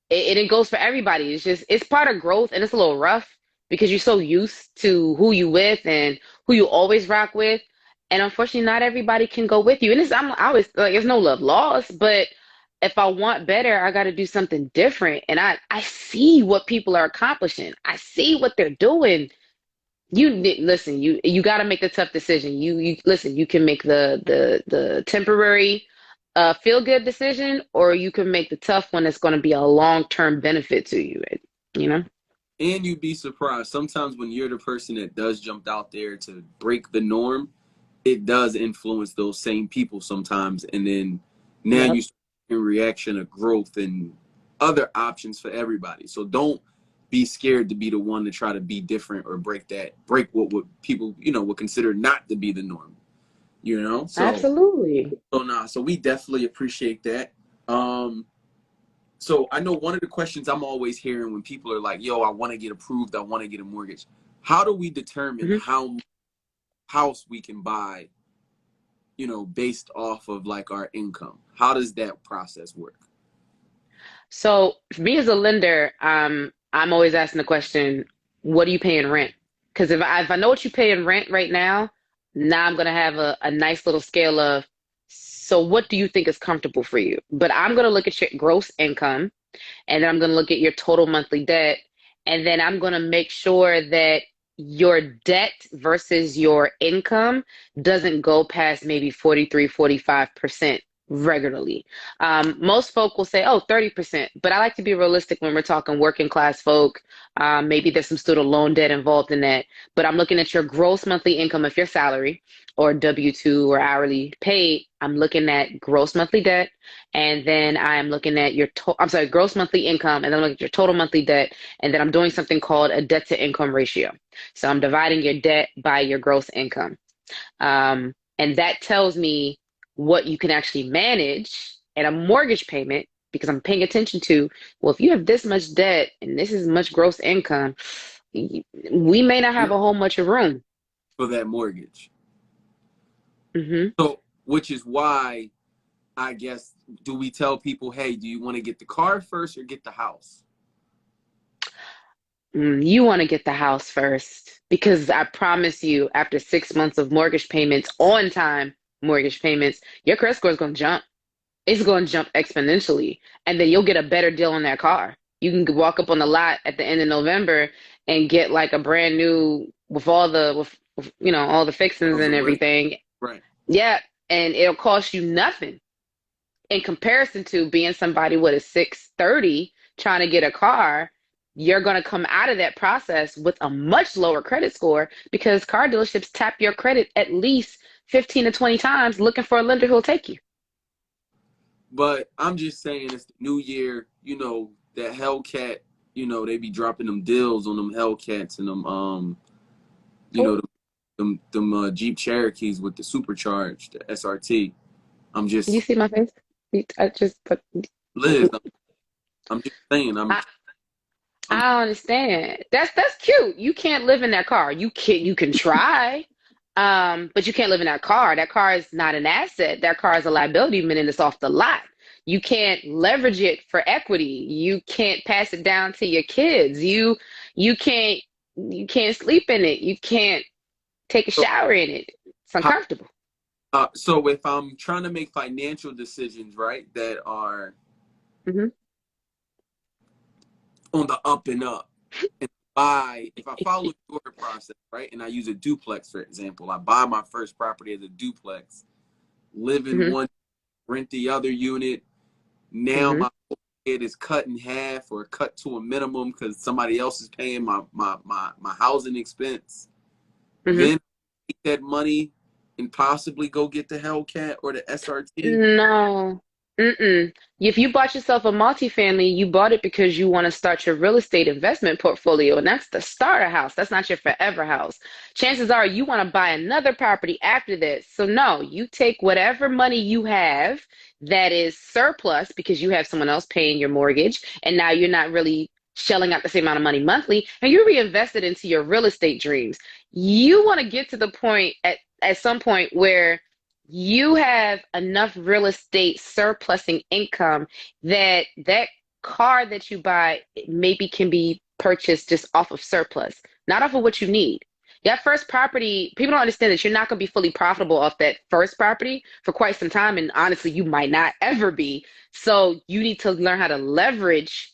It goes for everybody. It's part of growth, and it's a little rough because you're so used to who you with and who you always rock with, and unfortunately, not everybody can go with you. And I always like, there's no love lost, but if I want better, I got to do something different. And I see what people are accomplishing. I see what they're doing. Listen, you got to make the tough decision. You listen, you can make the temporary feel good decision, or you can make the tough one that's going to be a long-term benefit to you, you know? And you'd be surprised. Sometimes when you're the person that does jump out there to break the norm, it does influence those same people sometimes. And then now you Yep. start in reaction of growth and other options for everybody. So don't be scared to be the one to try to be different or break what would people, would consider not to be the norm, you know? Absolutely. So we definitely appreciate that. So I know one of the questions I'm always hearing when people are like, yo, I want to get approved, I want to get a mortgage. How do we determine Mhm. how much house we can buy, based off of like our income? How does that process work? So for me as a lender, I'm always asking the question, what are you paying rent? Because if I know what you pay in rent right now I'm gonna have a nice little scale of, so what do you think is comfortable for you? But I'm gonna look at your gross income, and then I'm gonna look at your total monthly debt, and then I'm gonna make sure that your debt versus your income doesn't go past maybe 43, 45%. regularly. Most folk will say, oh, 30%, but I like to be realistic when we're talking working class folk. Maybe there's some student loan debt involved in that, but I'm looking at your gross monthly income if your salary or W-2 or hourly paid. I'm looking at gross monthly debt, and then I'm looking at I'm sorry, gross monthly income, and then I'm looking at your total monthly debt, and then I'm doing something called a debt to income ratio. So I'm dividing your debt by your gross income. And that tells me what you can actually manage at a mortgage payment because I'm paying attention to, well, if you have this much debt and this is much gross income, we may not have a whole much of room. For that mortgage. Hmm. So, which is why I guess, do we tell people, hey, do you want to get the car first or get the house? You want to get the house first because I promise you, after 6 months of mortgage payments, on time mortgage payments, your credit score is going to jump. It's going to jump exponentially, and then you'll get a better deal on that car. You can walk up on the lot at the end of November and get like a brand new with all the all the fixings Bells and and whistles. everything. Right. Yeah, and it'll cost you nothing in comparison to being somebody with a 630 trying to get a car. You're going to come out of that process with a much lower credit score because car dealerships tap your credit at least 15 to 20 times looking for a lender who'll take you. But I'm just saying, it's the new year, that Hellcat, they be dropping them deals on them Hellcats and them, you know, them Jeep Cherokees with the supercharged, the SRT. I'm You just, see my face? I just put. Liz, I'm just saying, I'm, I understand. That's cute. You can't live in that car. You can try, but you can't live in that car. That car is not an asset. That car is a liability, meaning it's off the lot. You can't leverage it for equity. You can't pass it down to your kids. You can't sleep in it. You can't take a so, shower in it. It's how, uncomfortable. so if I'm trying to make financial decisions, right, that are Hmm. on the up and up, and if I follow your process, right, and I use a duplex, for example, I buy my first property as a duplex, live in Hmm. one, rent the other unit. Now Hmm. my overhead is cut in half or cut to a minimum because somebody else is paying my housing expense. Hmm. Then take that money and possibly go get the Hellcat or the SRT. No. Mm-mm. If you bought yourself a multifamily, you bought it because you want to start your real estate investment portfolio, and that's the starter house. That's not your forever house. Chances are you want to buy another property after this. So no, you take whatever money you have that is surplus because you have someone else paying your mortgage, and now you're not really shelling out the same amount of money monthly, and you reinvest it into your real estate dreams. You want to get to the point at some point where you have enough real estate surplusing income that car that you buy maybe can be purchased just off of surplus, not off of what you need. That first property, people don't understand that you're not going to be fully profitable off that first property for quite some time. And honestly, you might not ever be. So you need to learn how to leverage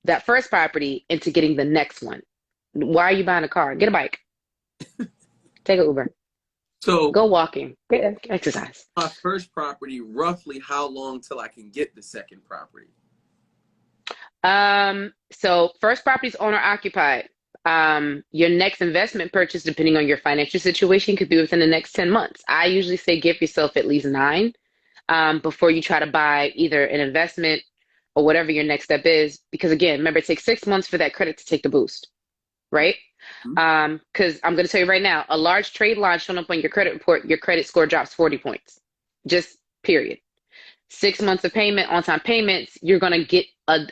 that first property into getting the next one. Why are you buying a car? Get a bike, take an Uber, So go walking, get exercise. my first property, roughly how long till I can get the second property? So first property is owner occupied. Your next investment purchase, depending on your financial situation, could be within the next 10 months. I usually say give yourself at least nine, before you try to buy either an investment or whatever your next step is. Because again, remember, it takes 6 months for that credit to take the boost, right? Hmm? Because I'm going to tell you right now, a large trade line showing up on your credit report, your credit score drops 40 points. Just period. 6 months of payment, on time payments, you're going to get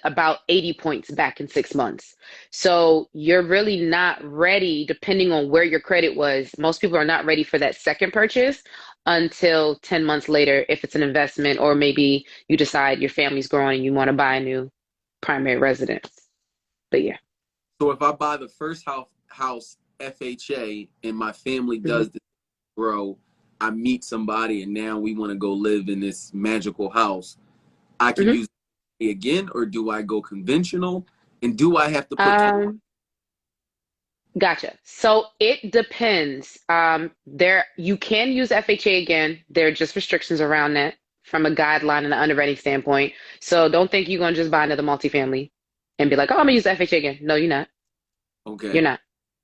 about 80 points back in 6 months. So you're really not ready, depending on where your credit was. Most people are not ready for that second purchase until 10 months later, if it's an investment, or maybe you decide your family's growing and you want to buy a new primary residence. But yeah. So if I buy the first house FHA and my family Mhm. does grow, I meet somebody and now we want to go live in this magical house, I can Mhm. use it again, or do I go conventional? And do I have to put Um, Gotcha. So it depends. There you can use FHA again. There are just restrictions around that from a guideline and an underwriting standpoint. So don't think you're gonna just buy another multifamily and be like, oh, I'm gonna use FHA again. No, you're not. You're Okay. not.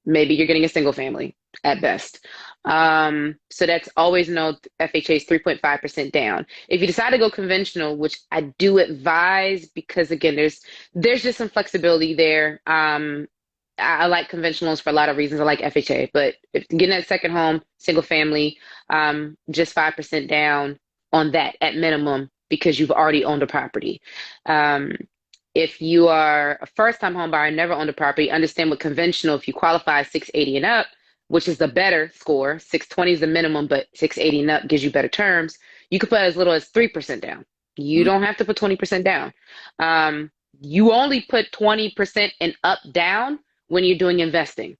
Maybe you're getting a single family at best. So that's always know FHA is 3.5% down. If you decide to go conventional, which I do advise because again, there's just some flexibility there. I like conventionals for a lot of reasons. I like FHA, but if getting that second home, single family, just 5% down on that at minimum because you've already owned a property. Um, if you are a first-time home buyer, never owned a property, understand what conventional, if you qualify 680 and up, which is the better score, 620 is the minimum, but 680 and up gives you better terms, you could put as little as 3% down. You Mm, don't have to put 20% down. You only put 20% and up down when you're doing investing.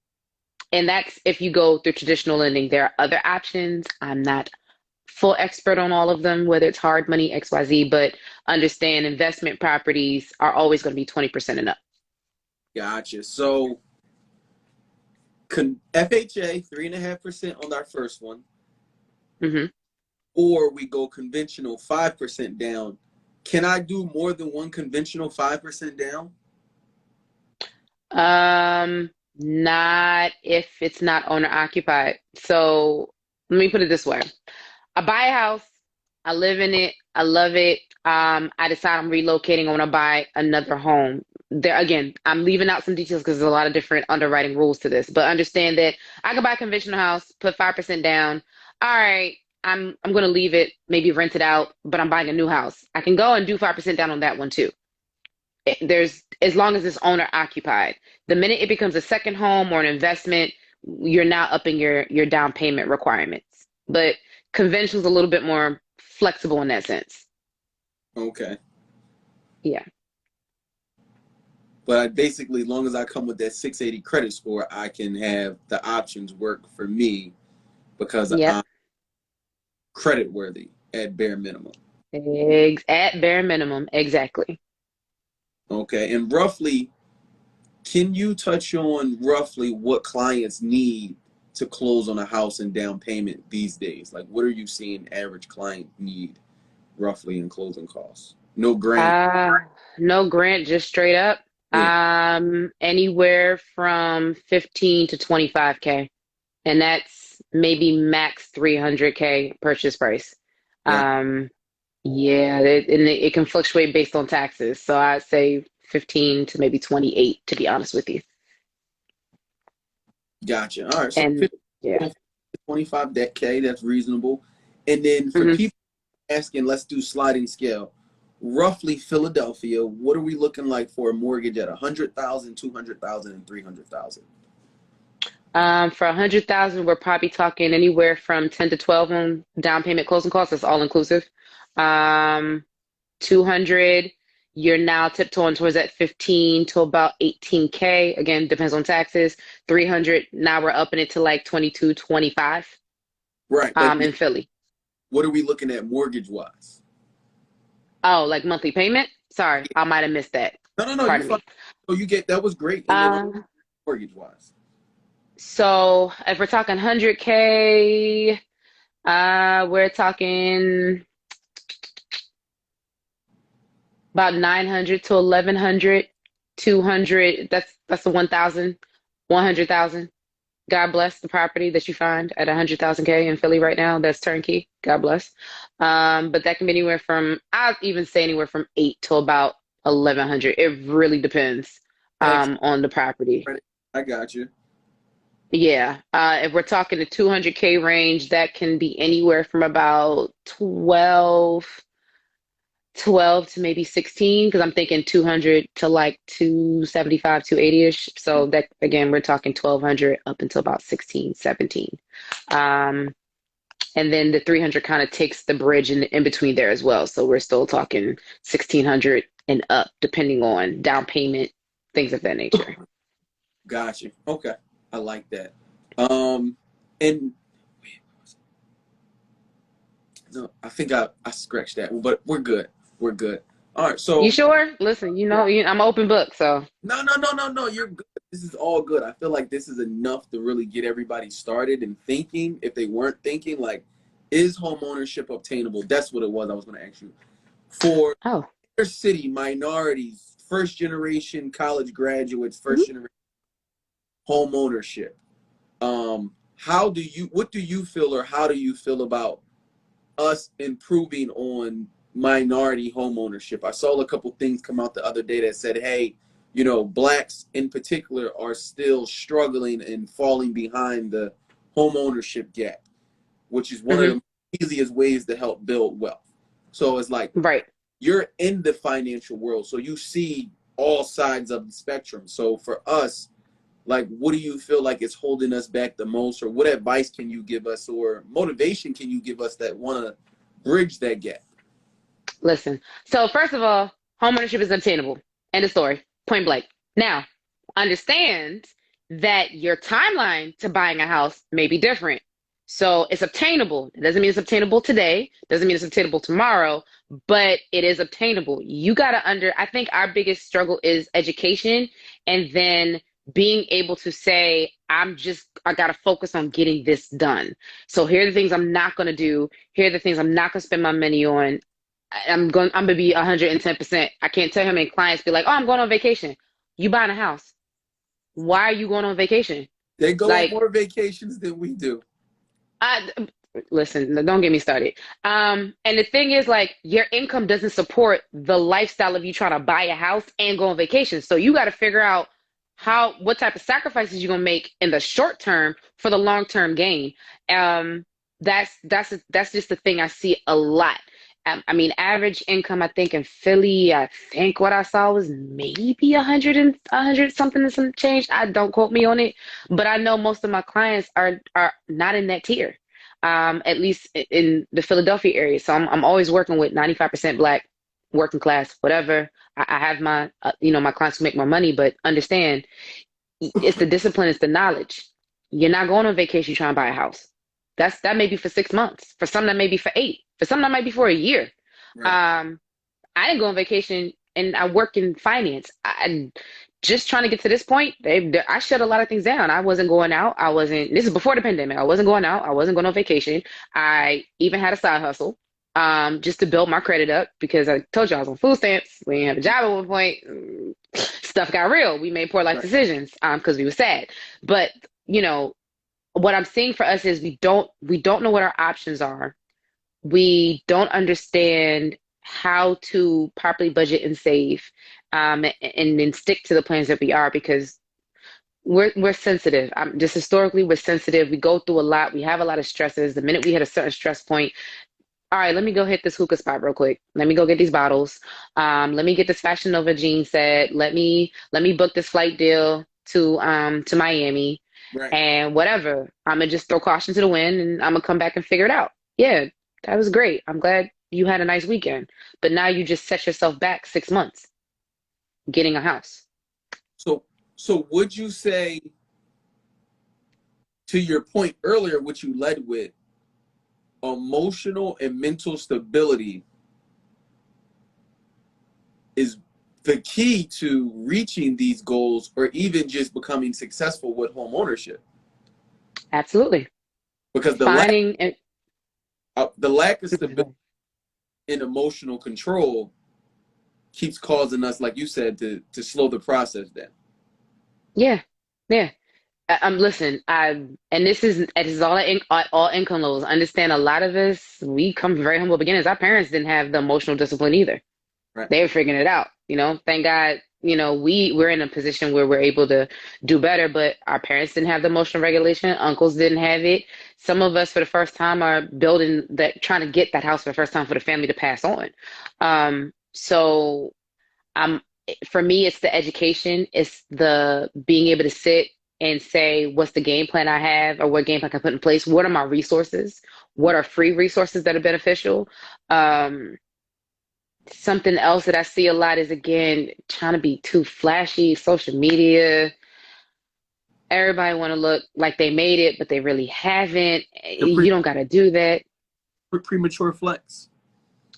And that's if you go through traditional lending. There are other options. I'm not full expert on all of them, whether it's hard money, XYZ, but understand investment properties are always going to be 20% and up. gotcha. So FHA 3.5% on our first one, Hmm. or we go conventional 5% down. Can I do more than one conventional 5% down? Not if it's not owner occupied. So let me put it this way. I buy a house, I live in it, I love it. I decide I'm relocating, I want to buy another home. There again, I'm leaving out some details because there's a lot of different underwriting rules to this, but understand that I can buy a conventional house, put 5% down. All right, I'm gonna leave it, maybe rent it out, but I'm buying a new house. I can go and do 5% down on that one too. There's as long as it's owner occupied. The minute it becomes a second home or an investment, you're now upping your down payment requirements. But conventional is a little bit more flexible in that sense. Okay. Yeah. But I basically, as long as I come with that 680 credit score, I can have the options work for me because Yep. I'm credit worthy at bare minimum. At bare minimum, exactly. Okay. And roughly, can you touch on roughly what clients need to close on a house and down payment these days? Like, what are you seeing average client need roughly in closing costs? No grant. Uh, no grant, just straight up. Yeah. Anywhere from 15 to 25K. And that's maybe max 300K purchase price. Got, Um, yeah, it can fluctuate based on taxes. So I'd say 15 to maybe 28, to be honest with you. gotcha. All right. So And 15 yeah. to 25K, that's reasonable. And then for Hmm. people asking, let's do sliding scale. Roughly Philadelphia, what are we looking like for a mortgage at 100,000, 200,000, and 300,000? For 100,000, we're probably talking anywhere from 10 to 12 on down payment closing costs. That's all inclusive. Um, 200, you're now tiptoeing towards that 15 to about 18K. Again, depends on taxes. 300, now we're upping it to like 22, 25. Right. But In Philly. what are we looking at mortgage wise? Oh, like monthly payment? Sorry, I might have missed that. No, you Pardon fine. me. So you get that was great. And then Um, mortgage wise. so if we're talking 100K, we're talking about 900 to 1100, 200. That's the 1,000, 100,000. God bless the property that you find at 100,000K in Philly right now. That's turnkey. God bless. But that can be anywhere from, I'll even say anywhere from 8 to about 1,100. It really depends Tax on the property. credit. I got you. Yeah. If we're talking the 200K range, that can be anywhere from about 12 to maybe 16, because I'm thinking 200 to like 275, 280-ish. So that again, we're talking 1,200 up until about 16, 17. Um, and then the 300 kind of takes the bridge in between there as well. So we're still talking 1,600 and up, depending on down payment, things of that nature. Got you. Okay. I like that. And no, I think I scratched that, but we're good. We're good. All right. You So sure? Listen, I'm an open book, so. no. You're good. This is all good. I feel like this is enough to really get everybody started and thinking. If they weren't thinking, like Is home ownership obtainable? That's what it was. I was going to ask you. For Oh, inner city minorities, first generation college graduates, mhm. first generation home ownership. What do you feel, or how do you feel about us improving on minority home ownership? I saw a couple things come out the other day that said, hey, blacks in particular are still struggling and falling behind the home ownership gap, which is one of Mhm. the easiest ways to help build wealth. So it's like, Right. you're in the financial world, so you see all sides of the spectrum. So for us, like, what do you feel like is holding us back the most, or what advice can you give us, or motivation can you give us that want to bridge that gap? Listen. So first of all, homeownership is obtainable. End of story. Point blank. Now, understand that your timeline to buying a house may be different. So it's obtainable. It doesn't mean it's obtainable today, doesn't mean it's obtainable tomorrow, but it is obtainable. I think our biggest struggle is education, and then being able to say, I gotta focus on getting this done. So here are the things I'm not gonna do. Here are the things I'm not gonna spend my money on. I'm gonna be 110%. I can't tell how many clients be like, "Oh, I'm going on vacation." You buying a house. Why are you going on vacation? They go on Like, more vacations than we do. I listen, don't get me started. And the thing is, like, your income doesn't support the lifestyle of you trying to buy a house and go on vacation. So you got to figure out what type of sacrifices you're gonna make in the short term for the long term gain. Um, that's just the thing I see a lot. I mean, average income, I think in Philly, I think what I saw was maybe a hundred something and some change. I don't quote me on it, but I know most of my clients are not in that tier, at least in the Philadelphia area. So I'm always working with 95% Black, working class, whatever. I have my my clients who make more money, but understand it's the discipline, it's the knowledge. You're not going on vacation trying to buy a house. That may be for 6 months. For some, that may be for 8. For some, that might be for a year. Right. Um, I didn't go on vacation and I work in finance. I just trying to get to this point. I shut a lot of things down. I wasn't going out. I wasn't. This is before the pandemic. I wasn't going out. I wasn't going on vacation. I even had a side hustle, just to build my credit up because I told you I was on food stamps. We didn't have a job at one point. Stuff got real. We made poor life Right. decisions, because we were sad. But you know what I'm seeing for us is we don't know what our options are. We don't understand how to properly budget and save, and then stick to the plans that we are because we're sensitive. Just historically, we're sensitive. We go through a lot. We have a lot of stresses. The minute we hit a certain stress point, all right, let me go hit this hookah spot real quick. Let me go get these bottles. Let me get this Fashion Nova jean set. Let me book this flight deal to Miami, Right. and whatever. I'm gonna just throw caution to the wind, and I'm gonna come back and figure it out. Yeah, that was great. I'm glad you had a nice weekend, but now you just set yourself back 6 months getting a house. So, would you say, to your point earlier, what you led with, emotional and mental stability is the key to reaching these goals, or even just becoming successful with home ownership? Absolutely. Because Finding and the lack of stability and emotional control keeps causing us, like you said, to slow the process down. yeah, yeah. Listen, and this is all all income levels. Understand a lot of us, we come from very humble beginnings. Our parents didn't have the emotional discipline either. Right. They were figuring it out. Thank God, we're in a position where we're able to do better, but our parents didn't have the emotional regulation. Uncles didn't have it. Some of us for the first time are building that, trying to get that house for the first time for the family to pass on. So um, for me, it's the education. It's the being able to sit and say, what's the game plan I have, or what game plan I can put in place? What are my resources? What are free resources that are beneficial? Um, Something else that I see a lot is, again, trying to be too flashy, social media. Everybody want to look like they made it, but they really haven't. The You don't got to do that. premature flex.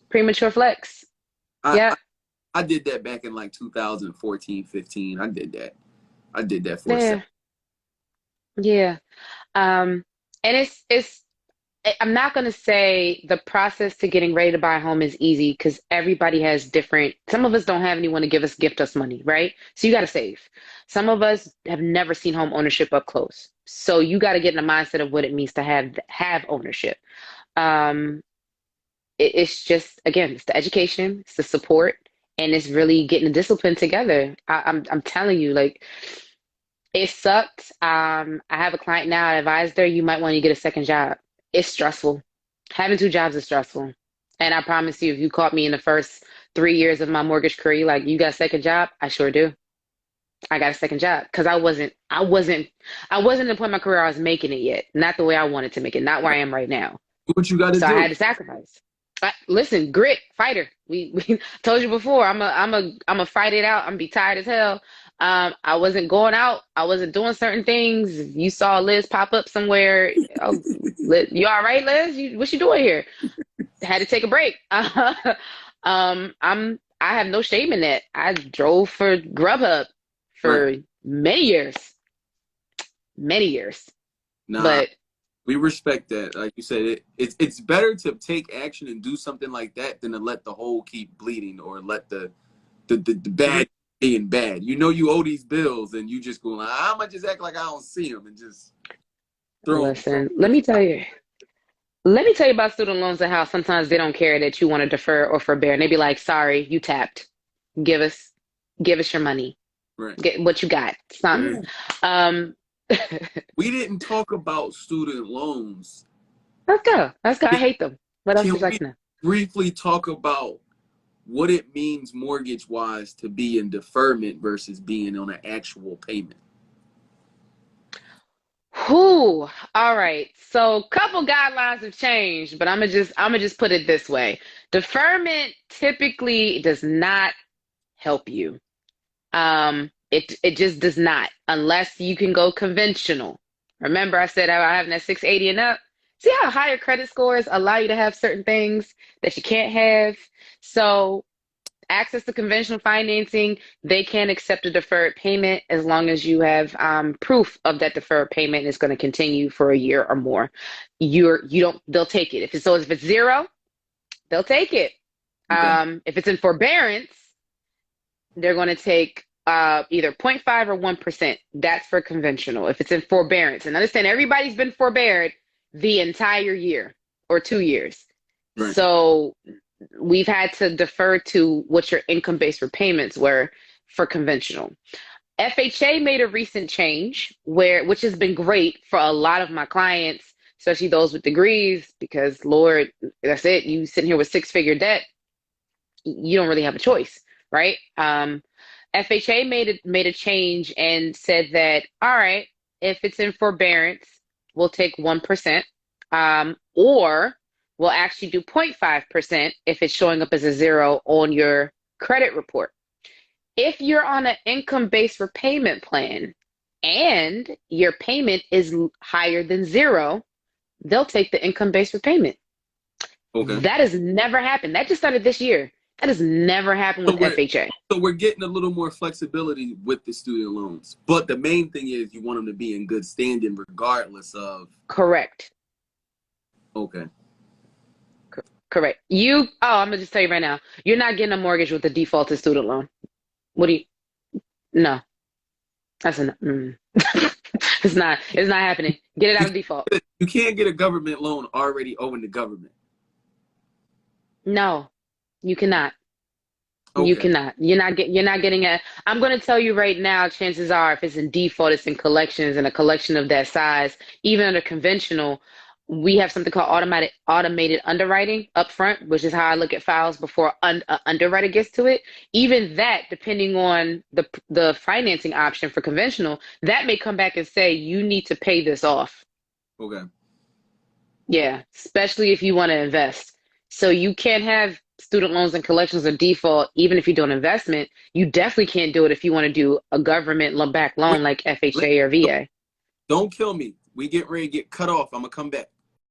Premature flex. I, Yeah, I I did that back in like 2014, 15. I did that. I did that for a second. yeah, yeah. And it's I'm not going to say the process to getting ready to buy a home is easy because everybody has different. Some of us don't have anyone to gift us money, right? So you got to save. Some of us have never seen home ownership up close. So you got to get in the mindset of what it means to have ownership. Um, it's just, again, it's the education, it's the support, and it's really getting the discipline together. I'm telling you, like, it sucked. I have a client now. I advised her you might want to get a second job. It's stressful. Having two jobs is stressful. And I promise you, if you caught me in the first 3 years of my mortgage career, like, you got a second job, I sure do. I got a second job because I wasn't at the point in my career I was making it yet. Not the way I wanted to make it, not where I am right now. Do what you got to So I do. had to sacrifice. Listen, grit, fighter. We told you before. I'm a fight it out. I'm gonna be tired as hell. I wasn't going out. I wasn't doing certain things. If you saw Liz pop up somewhere, oh, you all right, Liz? What you doing here? Had to take a break. I have no shame in that. I drove for Grubhub Right. for many years. Nah, But we respect that. Like you said, it's better to take action and do something like that than to let the hole keep bleeding or let the bad being bad. You know you owe these bills and you just go like, I'm gonna just act like I don't see them and just throw them. listen, let me tell you. Let me tell you about student loans and how sometimes they don't care that you want to defer or forbear. And they be like, sorry, you tapped. Give us give us your money. Right. Get what you got. Something. Um We didn't talk about student loans. let's go. Let's go. I Can, hate them. What else can would you like we to know? briefly talk about what it means mortgage wise to be in deferment versus being on an actual payment? Whew. All right. So couple guidelines have changed, but I'm gonna just put it this way. Deferment typically does not help you. It just does not, unless you can go conventional. Remember, I said about having that 680 and up. See how higher credit scores allow you to have certain things that you can't have. So access to conventional financing, they can accept a deferred payment as long as you have proof of that deferred payment is going to continue for a year or more. You don't they'll take it. If it's zero, they'll take it. Okay. If it's in forbearance, they're going to take either 0.5 or 1%. That's for conventional. If it's in forbearance, and understand everybody's been forbeared the entire year or 2 years. Right. So we've had to defer to what your income-based repayments were for conventional. FHA made a recent change which has been great for a lot of my clients, especially those with degrees, because Lord, that's it. You sitting here with six-figure debt, you don't really have a choice, right? FHA made a change and said that, all right, if it's in forbearance, we'll take 1%, or we'll actually do 0.5% if it's showing up as a zero on your credit report. If you're on an income-based repayment plan and your payment is higher than zero, they'll take the income-based repayment. Okay. That has never happened. That just started this year. That has never happened with FHA. So we're getting a little more flexibility with the student loans. But the main thing is you want them to be in good standing regardless of. Correct. Okay. Correct. I'm gonna just tell you right now, you're not getting a mortgage with a defaulted student loan. What do you, no, that's it's not happening. Get it out of default. You can't get a government loan already owing the government. No, you cannot. Okay. You cannot. You're not getting a, I'm going to tell you right now, chances are if it's in default, it's in collections, and a collection of that size, even under conventional, we have something called automated underwriting up front, which is how I look at files before underwriter gets to it. Even that, depending on the financing option for conventional, that may come back and say you need to pay this off. Okay. Yeah, especially if you want to invest. So you can't have student loans and collections or default, even if you do an investment. You definitely can't do it if you want to do a government back loan like Wait, FHA or VA. don't kill me. We get ready to get cut off. I'm going to come back.